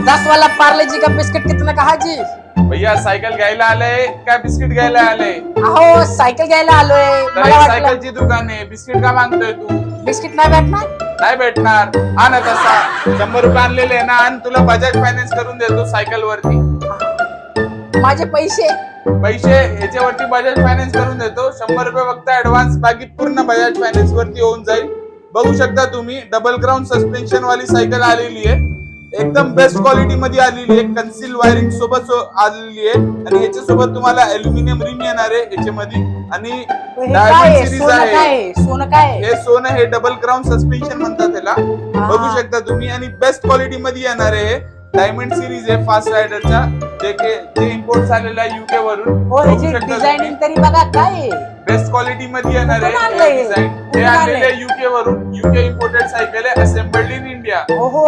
10 वाला पार्ले जी का बिस्किट कितना का हाजी? भैया सायकल घ्यायला आलंय का बिस्किट घ्यायला आलंय? अहो सायकल घ्यायला आलोय. तर मला हे वाटलं सायकलची दुकान आहे, बिस्किट का मागतोय तू? बिस्किट नाही भेटणार. नाही भेटणार. आण तसा 100 रुपये आणलेले आहे ना, आणि तुला बजाज फायनान्स करून देतो सायकल वरती. माझे पैसे ह्याच्यावरती बजाज फायनान्स करून देतो. 100 रुपये फक्त ऍडव्हान्स, बाकी पूर्ण बजाज फायनान्स वरती होऊन जाईल. बघू शकता तुम्ही, डबल क्राऊन सस्पेन्शन वाली सायकल आलेली आहे, एकदम बेस्ट क्वालिटी मध्ये आलेली आहे, कन्सिल वायरिंग सोबत आलेली आहे, आणि ह्याच्यासोबत तुम्हाला अल्युमिनियम रिम येणार आहे ह्याच्यामध्ये, आणि डायमंड सिरीज आहे. सोनं काय? हे सोनं, हे डबल क्राऊन सस्पेन्शन म्हणतात त्याला. बघू शकता तुम्ही, आणि बेस्ट क्वालिटी मध्ये येणार आहे. डायमंड सिरीज आहे फास्ट रायडरचा, जे इम्पोर्ट झालेला आहे युके वरून. हो, ह्याची डिझायनिंग तरी बघा काय. बेस्ट क्वालिटी मध्ये येणार आहे कुठून आणलंय? डिझाइन. हे आणलेले युके वरून, युके इम्पोर्टेड सायकल आहे, असेंबल्ड इन इंडिया. हो.